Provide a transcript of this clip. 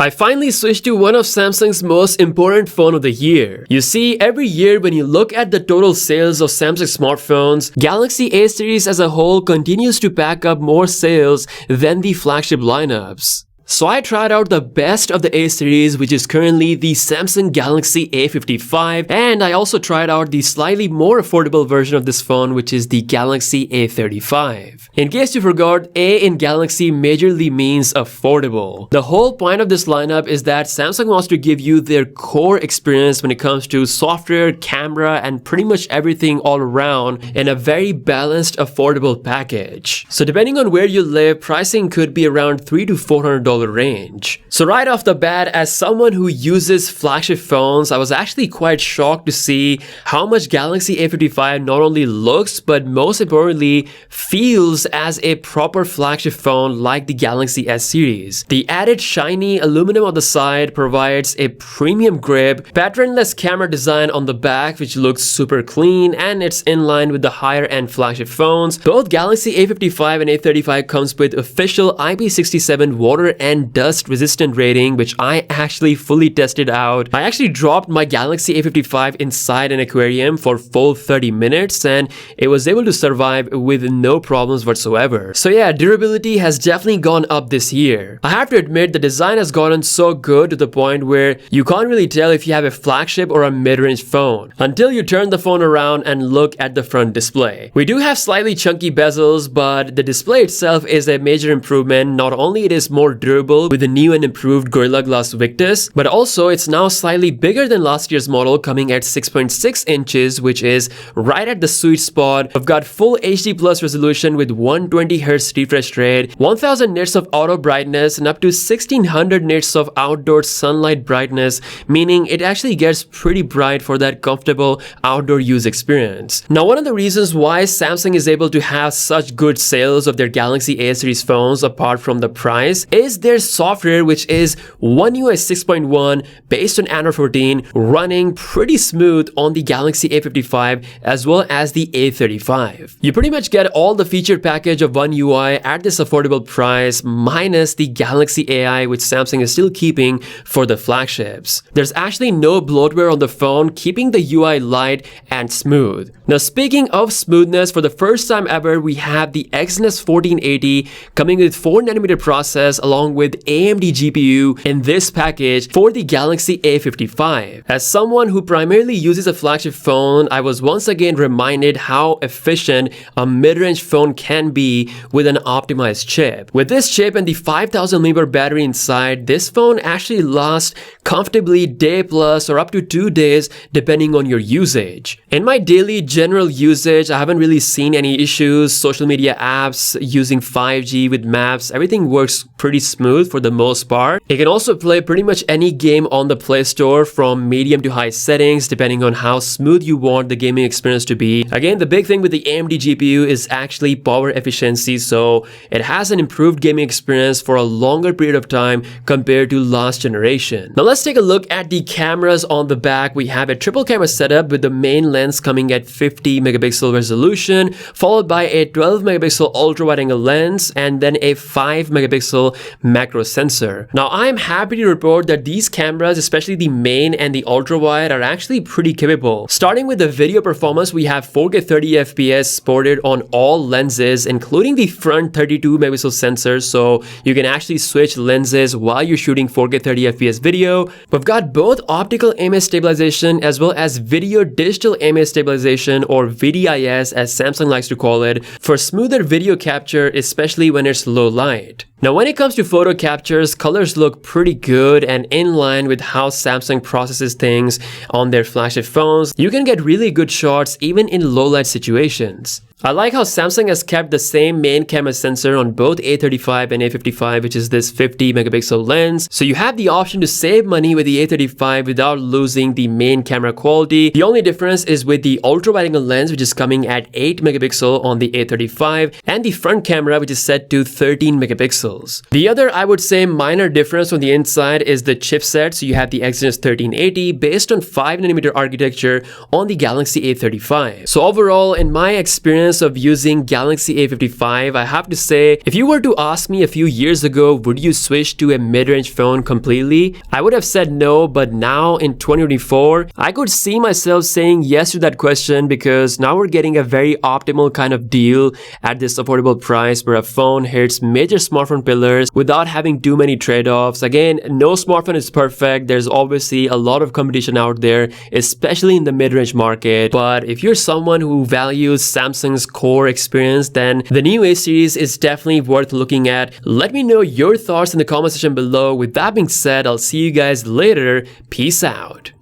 I finally switched to one of Samsung's most important phone of the year. You see, every year when you look at the total sales of Samsung smartphones, Galaxy A series as a whole continues to pack up more sales than the flagship lineups. So I tried out the best of the A series, which is currently the Samsung Galaxy A55, and I also tried out the slightly more affordable version of this phone, which is the Galaxy A35. In case you forgot, A in Galaxy majorly means affordable. The whole point of this lineup is that Samsung wants to give you their core experience when it comes to software, camera, and pretty much everything all around in a very balanced, affordable package. So depending on where you live, pricing could be around $300 to $400 range. So right off the bat, as someone who uses flagship phones, I was actually quite shocked to see how much Galaxy A55 not only looks, but most importantly, feels as a proper flagship phone like the Galaxy S series. The added shiny aluminum on the side provides a premium grip, patternless camera design on the back which looks super clean, and it's in line with the higher end flagship phones. Both Galaxy A55 and A35 comes with official IP67 water and dust resistant rating, which I actually fully tested out. I actually dropped my Galaxy A55 inside an aquarium for full 30 minutes and it was able to survive with no problems whatsoever. So yeah, durability has definitely gone up this year. I have to admit, the design has gotten so good to the point where you can't really tell if you have a flagship or a mid-range phone until you turn the phone around and look at the front display. We do have slightly chunky bezels, but the display itself is a major improvement. Not only it is more durable with the new and improved Gorilla Glass Victus, but also it's now slightly bigger than last year's model, coming at 6.6 inches, which is right at the sweet spot. I've got full HD plus resolution with 120Hz refresh rate, 1000 nits of auto brightness, and up to 1600 nits of outdoor sunlight brightness, meaning it actually gets pretty bright for that comfortable outdoor use experience. Now, one of the reasons why Samsung is able to have such good sales of their Galaxy A series phones, apart from the price, is their software, which is One UI 6.1 based on Android 14, running pretty smooth on the Galaxy A55 as well as the A35. You pretty much get all the feature package of One UI at this affordable price, minus the Galaxy AI, which Samsung is still keeping for the flagships. There's actually no bloatware on the phone, keeping the UI light and smooth. Now, speaking of smoothness, for the first time ever, we have the Exynos 1480 coming with 4nm process along with AMD GPU in this package for the Galaxy A55. As someone who primarily uses a flagship phone, I was once again reminded how efficient a mid-range phone can be with an optimized chip. With this chip and the 5000 mAh battery inside, this phone actually lasts comfortably day plus or up to 2 days depending on your usage. In my daily general usage, I haven't really seen any issues. Social media apps, using 5G with maps, everything works pretty smooth for the most part. You can also play pretty much any game on the Play Store from medium to high settings depending on how smooth you want the gaming experience to be. Again, the big thing with the AMD GPU is actually power efficiency, so it has an improved gaming experience for a longer period of time compared to last generation. Now let's take a look at the cameras on the back. We have a triple camera setup with the main lens coming at 50 megapixel resolution, followed by a 12 megapixel ultra wide angle lens and then a 5 megapixel macro sensor. Now, I'm happy to report that these cameras, especially the main and the ultra wide, are actually pretty capable. Starting with the video performance, we have 4K 30 FPS supported on all lenses, including the front 32 megapixel sensor, so you can actually switch lenses while you're shooting 4K 30 FPS video. We've got both optical image stabilization as well as video digital image stabilization, or VDIS as Samsung likes to call it, for smoother video capture, especially when it's low light. Now, when it comes to photo captures, colors look pretty good and in line with how Samsung processes things on their flagship phones. You can get really good shots even in low light situations. I like how Samsung has kept the same main camera sensor on both A35 and A55, which is this 50 megapixel lens. So you have the option to save money with the A35 without losing the main camera quality. The only difference is with the ultra wide angle lens, which is coming at 8 megapixel on the A35, and the front camera, which is set to 13 megapixels. The other, I would say, minor difference on the inside is the chipset. So you have the Exynos 1380 based on 5nm architecture on the Galaxy A35. So overall, in my experience, experience of using Galaxy A55, I have to say, if you were to ask me a few years ago, would you switch to a mid-range phone completely? I would have said no, but now in 2024, I could see myself saying yes to that question because now we're getting a very optimal kind of deal at this affordable price where a phone hits major smartphone pillars without having too many trade-offs. Again, no smartphone is perfect. There's obviously a lot of competition out there, especially in the mid-range market. But if you're someone who values Samsung's core experience, then the new A series is definitely worth looking at. Let me know your thoughts in the comment section below. With that being said, I'll see you guys later. Peace out.